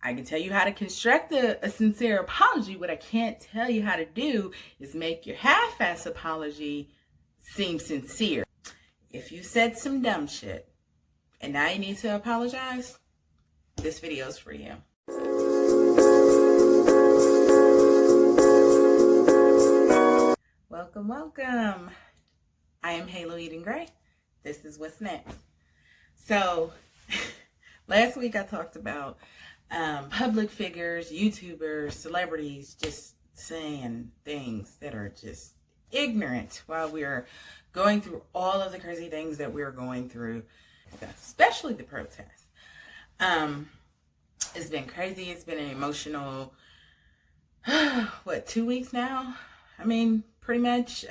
I can tell you how to construct a sincere apology. What I can't tell you how to do is make your half-ass apology seem sincere. If you said some dumb shit and now you need to apologize, this video is for you. Welcome, welcome. I am Halo Eden Gray. This is What's Next. So, last week I talked about public figures, YouTubers, celebrities just saying things that are just ignorant while we're going through all of the crazy things that we're going through, especially the protests. It's been crazy. It's been an emotional, 2 weeks now? I mean, pretty much.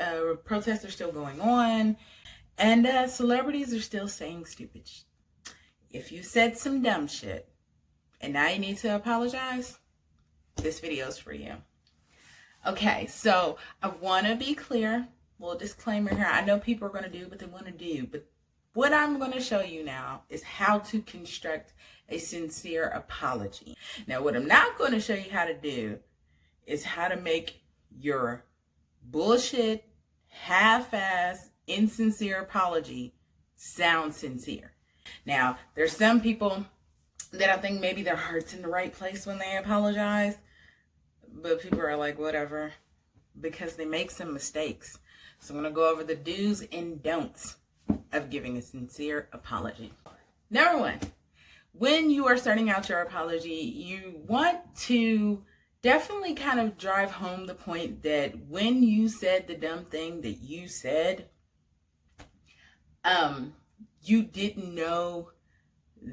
Protests are still going on, and celebrities are still saying stupid shit. If you said some dumb shit and now you need to apologize, this video is for you. Okay, so I want to be clear. Little disclaimer here. I know people are going to do what they want to do, but what I'm going to show you now is how to construct a sincere apology. Now, what I'm not going to show you how to do is how to make your bullshit, half-ass, insincere apology sound sincere. Now, there's some people that I think maybe their heart's in the right place when they apologize, but people are like, whatever, because they make some mistakes. So I'm going to go over the do's and don'ts of giving a sincere apology. Number one, when you are starting out your apology, you want to definitely kind of drive home the point that when you said the dumb thing that you said, you didn't know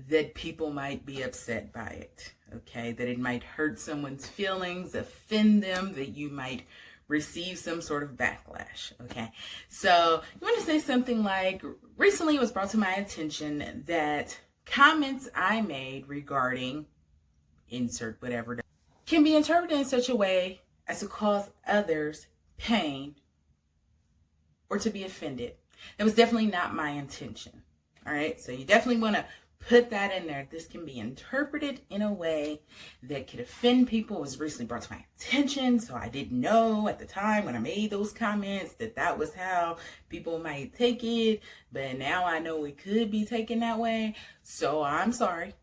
that people might be upset by it, okay? That it might hurt someone's feelings, offend them, that you might receive some sort of backlash, okay? So you want to say something like, recently it was brought to my attention that comments I made regarding insert whatever can be interpreted in such a way as to cause others pain or to be offended. That was definitely not my intention. All right, so you definitely want to put that in there. This can be interpreted in a way that could offend people. It was recently brought to my attention, so I didn't know at the time when I made those comments that that was how people might take it, but now I know it could be taken that way, so I'm sorry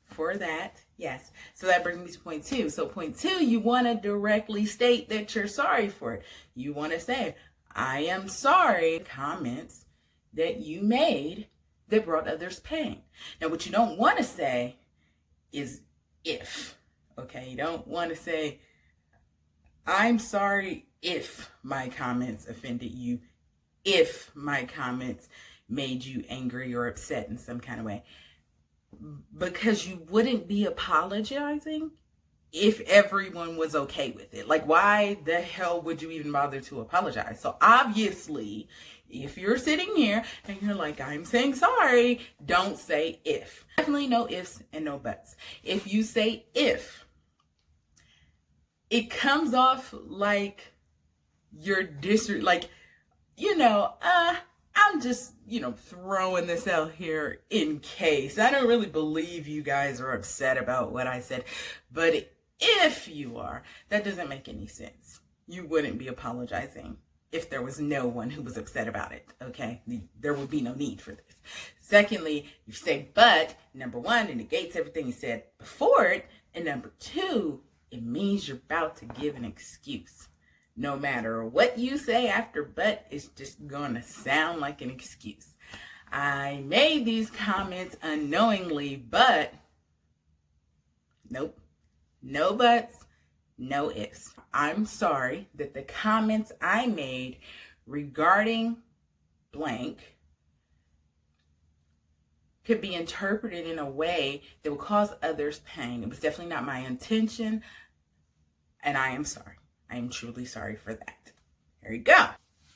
for that. Yes, so that brings me to point two. So point two, you want to directly state that you're sorry for it. You want to say, I am sorry for comments that you made that brought others pain. Now, what you don't want to say is if, okay? You don't want to say, I'm sorry if my comments offended you, if my comments made you angry or upset in some kind of way. Because you wouldn't be apologizing if everyone was okay with it. Like, why the hell would you even bother to apologize? So obviously, if you're sitting here and you're like, I'm saying sorry, don't say if. Definitely no ifs and no buts. If you say if, it comes off like you're I'm just, throwing this out here in case. I don't really believe you guys are upset about what I said, but if you are, that doesn't make any sense. You wouldn't be apologizing if there was no one who was upset about it, okay? There would be no need for this. Secondly, you say but, number one, it negates everything you said before it, and number two, it means you're about to give an excuse. No matter what you say after but, it's just gonna sound like an excuse. I made these comments unknowingly, but nope. No buts, no ifs. I'm sorry that the comments I made regarding blank could be interpreted in a way that will cause others pain. It was definitely not my intention, and I am sorry. I am truly sorry for that. There you go.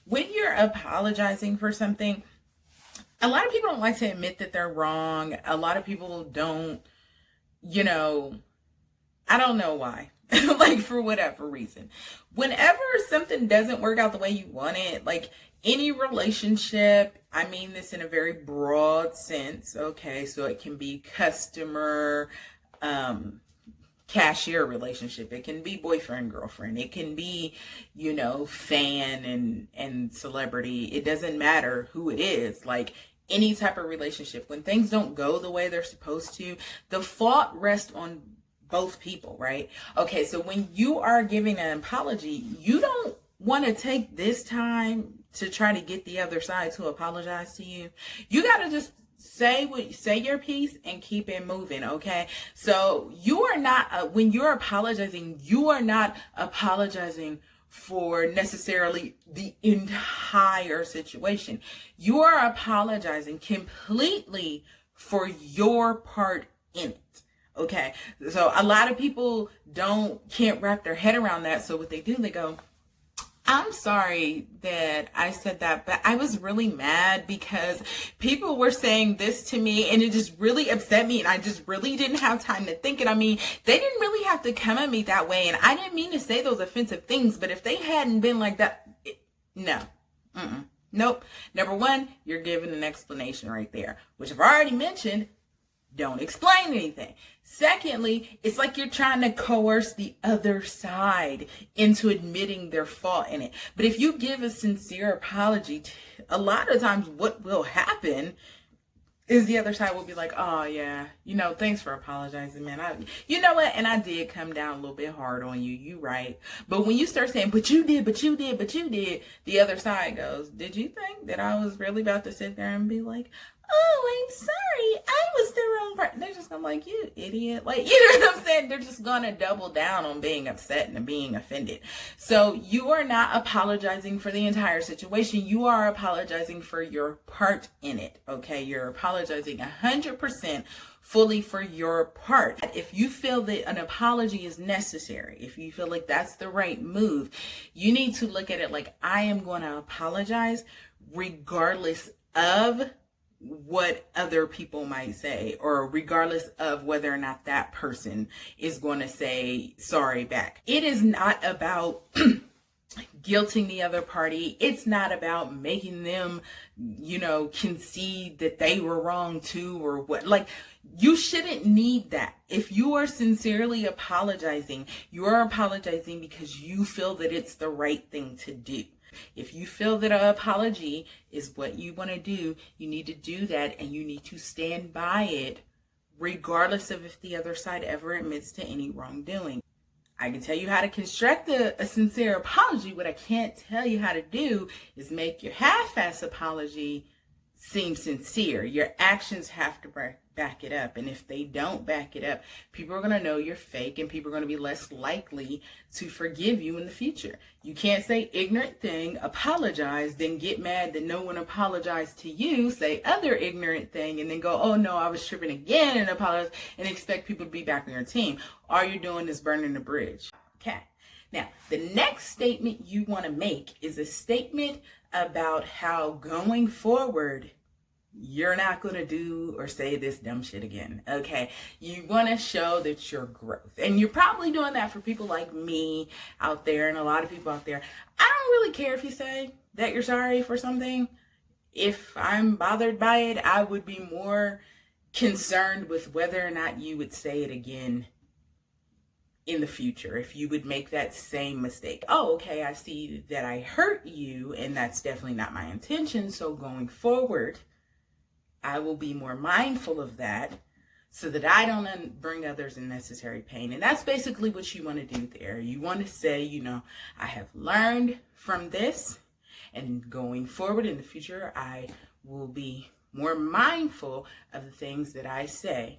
When you're apologizing for something, a lot of people don't like to admit that they're wrong. A lot of people don't, I don't know why. Like, for whatever reason. Whenever something doesn't work out the way you want it, like any relationship, I mean this in a very broad sense, okay? So it can be customer, cashier relationship. It can be boyfriend, girlfriend. It can be, fan and celebrity. It doesn't matter who it is. Like any type of relationship, when things don't go the way they're supposed to, the fault rests on both people, right? Okay, so when you are giving an apology, you don't want to take this time to try to get the other side to apologize to you. You got to just say your piece and keep it moving. Okay, so you are not when you're apologizing, you are not apologizing for necessarily the entire situation. You are apologizing completely for your part in it. Okay, so a lot of people can't wrap their head around that. So what they do, they go, I'm sorry that I said that, but I was really mad because people were saying this to me and it just really upset me and I just really didn't have time to think it. I mean, they didn't really have to come at me that way and I didn't mean to say those offensive things, but if they hadn't been like that, no. Nope. Number one, you're giving an explanation right there, which I've already mentioned. Don't explain anything. Secondly, it's like you're trying to coerce the other side into admitting their fault in it. But if you give a sincere apology, a lot of times what will happen is the other side will be like, oh yeah, thanks for apologizing, man. You know what? And I did come down a little bit hard on you. You right. But when you start saying, but you did, the other side goes, did you think that I was really about to sit there and be like, oh, I'm sorry, I was the wrong person? They're just gonna be like, you idiot. Like, you know what I'm saying? They're just gonna double down on being upset and being offended. So you are not apologizing for the entire situation. You are apologizing for your part in it. Okay, you're apologizing 100% fully for your part. If you feel that an apology is necessary, if you feel like that's the right move, you need to look at it like, I am going to apologize regardless of what other people might say, or regardless of whether or not that person is going to say sorry back. It is not about guilting the other party. It's not about making them, concede that they were wrong too, or what. Like, you shouldn't need that. If you are sincerely apologizing, you are apologizing because you feel that it's the right thing to do. If you feel that an apology is what you want to do, you need to do that and you need to stand by it regardless of if the other side ever admits to any wrongdoing. I can tell you how to construct a sincere apology. What I can't tell you how to do is make your half-ass apology seem sincere. Your actions have to back it up. And if they don't back it up, people are going to know you're fake and people are going to be less likely to forgive you in the future. You can't say ignorant thing, apologize, then get mad that no one apologized to you, say other ignorant thing, and then go, oh no, I was tripping again, and apologize and expect people to be back on your team. All you're doing is burning the bridge. Okay. Now, the next statement you want to make is a statement about how going forward, you're not going to do or say this dumb shit again. Okay. You want to show that you're growth. And you're probably doing that for people like me out there and a lot of people out there. I don't really care if you say that you're sorry for something. If I'm bothered by it, I would be more concerned with whether or not you would say it again in the future, if you would make that same mistake. Oh, okay, I see that I hurt you and that's definitely not my intention. So going forward, I will be more mindful of that so that I don't bring others unnecessary pain. And that's basically what you want to do there. You want to say, I have learned from this, and going forward in the future, I will be more mindful of the things that I say.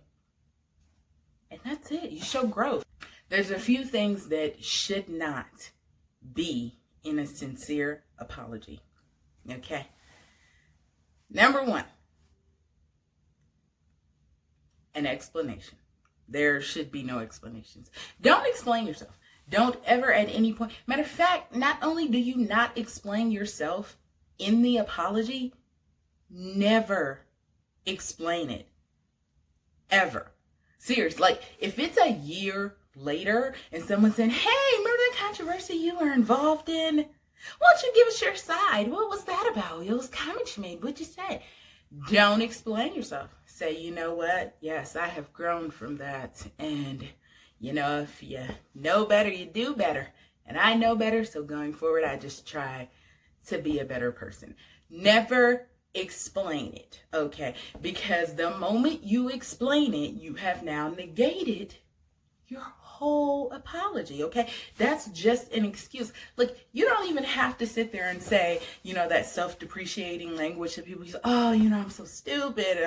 And that's it. You show growth. There's a few things that should not be in a sincere apology. Okay. Number one, an explanation. There should be no explanations. Don't explain yourself. Don't ever at any point. Matter of fact, not only do you not explain yourself in the apology, never explain it. Ever. Seriously. Like, if it's a year later and someone said, hey, remember that controversy you were involved in? Why don't you give us your side? What was that about? It was comments you made. What'd you say? Don't explain yourself. Say, you know what? Yes, I have grown from that. And if you know better, you do better. And I know better, so going forward, I just try to be a better person. Never explain it, okay? Because the moment you explain it, you have now negated your whole apology, okay? That's just an excuse. Look, you don't even have to sit there and say, that self-depreciating language that people use. Oh, I'm so stupid.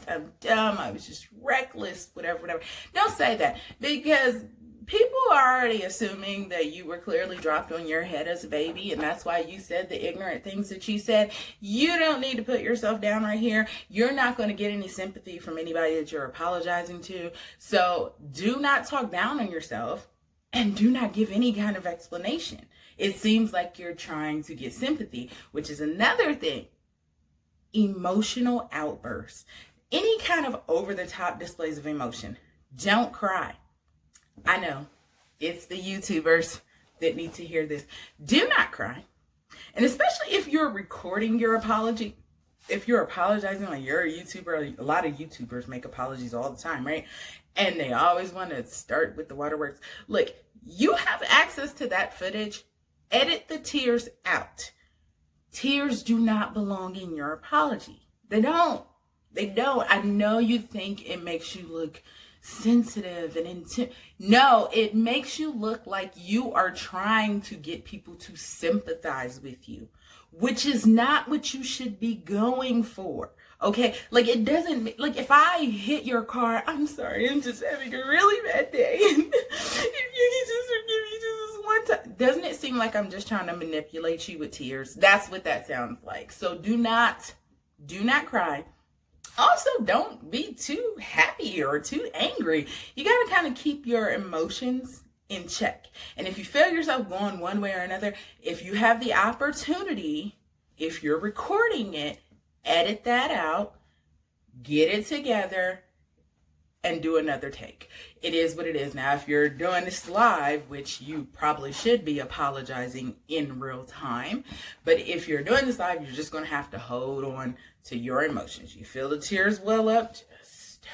I'm dumb. I was just reckless, whatever. Don't say that, because people are already assuming that you were clearly dropped on your head as a baby, and that's why you said the ignorant things that you said. You don't need to put yourself down right here. You're not going to get any sympathy from anybody that you're apologizing to. So do not talk down on yourself, and do not give any kind of explanation. It seems like you're trying to get sympathy, which is another thing. Emotional outbursts. Any kind of over-the-top displays of emotion. Don't cry. I know it's the YouTubers that need to hear this. Do not cry. And especially if you're recording your apology, if you're apologizing, like you're a YouTuber, a lot of YouTubers make apologies all the time, right? And they always want to start with the waterworks. Look, you have access to that footage. Edit the tears out. Tears do not belong in your apology. They don't. I know you think it makes you look sensitive and intense. No, it makes you look like you are trying to get people to sympathize with you, which is not what you should be going for. Okay, like it doesn't, like if I hit your car, I'm sorry, I'm just having a really bad day. If you can just forgive me just this one time. Doesn't it seem like I'm just trying to manipulate you with tears? That's what that sounds like. So do not cry. Also, don't be too happy or too angry. You got to kind of keep your emotions in check. And if you feel yourself going one way or another, if you have the opportunity, if you're recording it, edit that out, get it together, and do another take. It is what it is. Now, if you're doing this live, which you probably should be apologizing in real time, but if you're doing this live, you're just going to have to hold on to your emotions. You feel the tears well up, just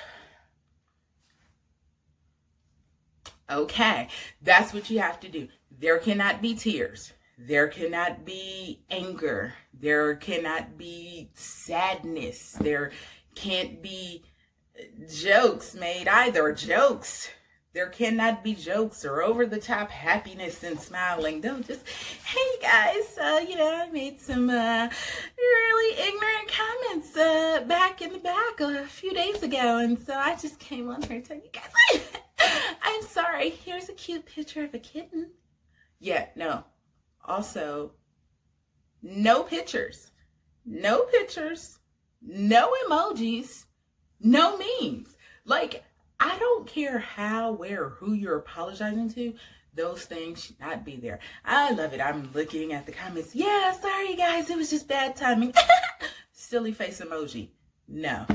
okay. That's what you have to do. There cannot be tears. There cannot be anger. There cannot be sadness. There can't be jokes made either. There cannot be jokes or over the top happiness and smiling. Don't just, hey guys, I made some really ignorant comments back in the back a few days ago, and so I just came on here to tell you guys I'm sorry. Here's a cute picture of a kitten. Yeah, no. Also, no pictures, no emojis, no memes. Like, I don't care how, where, who you're apologizing to. Those things should not be there. I love it. I'm looking at the comments. Yeah, sorry guys, it was just bad timing. Silly face emoji. No,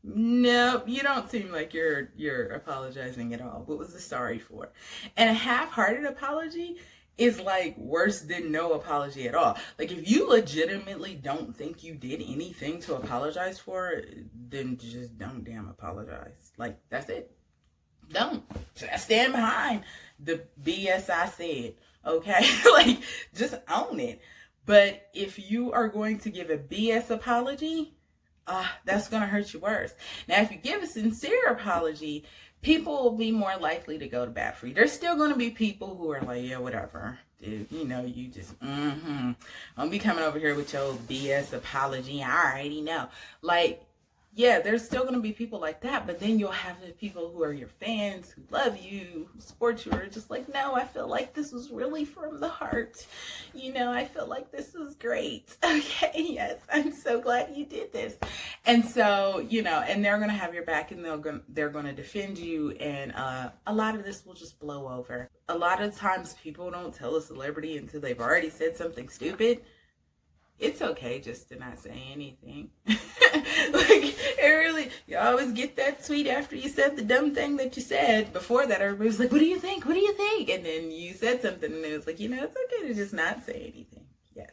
you don't seem like you're apologizing at all. What was the sorry for? And a half-hearted apology is like worse than no apology at all. Like if you legitimately don't think you did anything to apologize for, then just don't damn apologize. Like that's it. Don't. I stand behind the BS I said. Okay? Like just own it. But if you are going to give a BS apology, that's going to hurt you worse. Now, if you give a sincere apology, people will be more likely to go to bat for you. There's still going to be people who are like, yeah, whatever. Dude, you just, don't be coming over here with your BS apology. I already know. Like, yeah, there's still going to be people like that, but then you'll have the people who are your fans, who love you, who support you, are just like, no, I feel like this was really from the heart. I feel like this was great. Okay, yes, I'm so glad you did this. And so, and they're going to have your back, and they're going to defend you, and a lot of this will just blow over. A lot of times people don't tell a celebrity until they've already said something stupid. It's okay just to not say anything. You always get that tweet after you said the dumb thing that you said. Before that, everybody was like, what do you think? What do you think? And then you said something, and it was like, it's okay to just not say anything. Yes.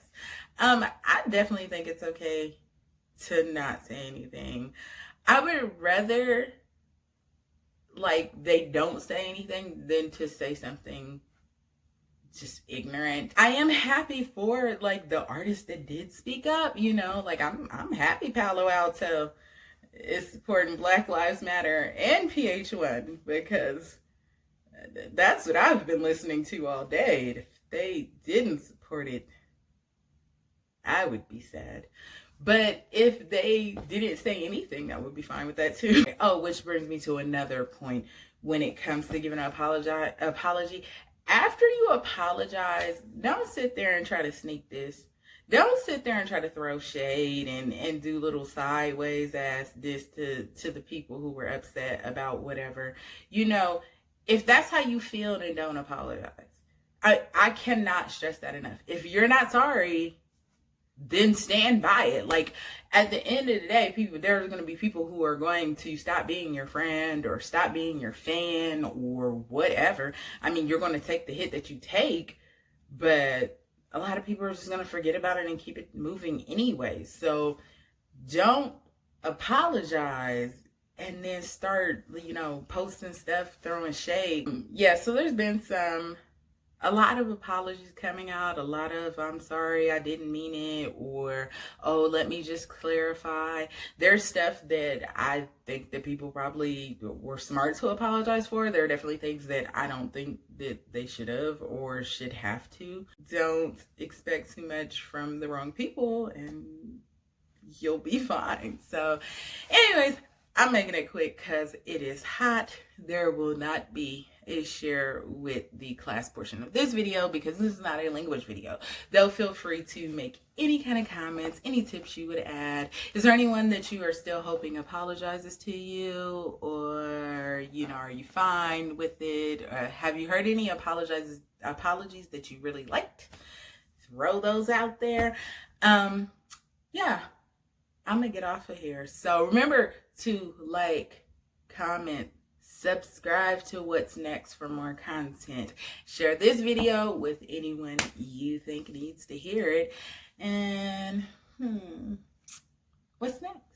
I definitely think it's okay to not say anything. I would rather like they don't say anything than to say something just ignorant. I am happy for like the artists that did speak up, you know, like I'm happy Palo Alto is supporting Black Lives Matter and PH1, because that's what I've been listening to all day. If they didn't support it, I would be sad. But if they didn't say anything, I would be fine with that too. Oh, which brings me to another point when it comes to giving an apology. After you apologize, don't sit there and try to sneak this. Don't sit there and try to throw shade and do little sideways ass this to the people who were upset about whatever. You know, if that's how you feel, then don't apologize. I cannot stress that enough. If you're not sorry, then stand by it. Like, at the end of the day, there's going to be people who are going to stop being your friend or stop being your fan or whatever. I mean, you're going to take the hit that you take, but a lot of people are just going to forget about it and keep it moving anyway. So don't apologize and then start, you know, posting stuff, throwing shade. Yeah, so there's been a lot of apologies coming out, a lot of I'm sorry, I didn't mean it, or oh, let me just clarify. There's stuff that I think that people probably were smart to apologize for. There are definitely things that I don't think that they should have or should have to. Don't expect too much from the wrong people and you'll be fine. So anyways, I'm making it quick because it is hot. There will not be a share with the class portion of this video because this is not a language video. Though feel free to make any kind of comments, any tips you would add. Is there anyone that you are still hoping apologizes to you, or, you know, are you fine with it? Have you heard any apologies that you really liked? Throw those out there. Yeah, I'm gonna get off of here. So remember to like, comment, subscribe to What's Next for more content. Share this video with anyone you think needs to hear it. And what's next?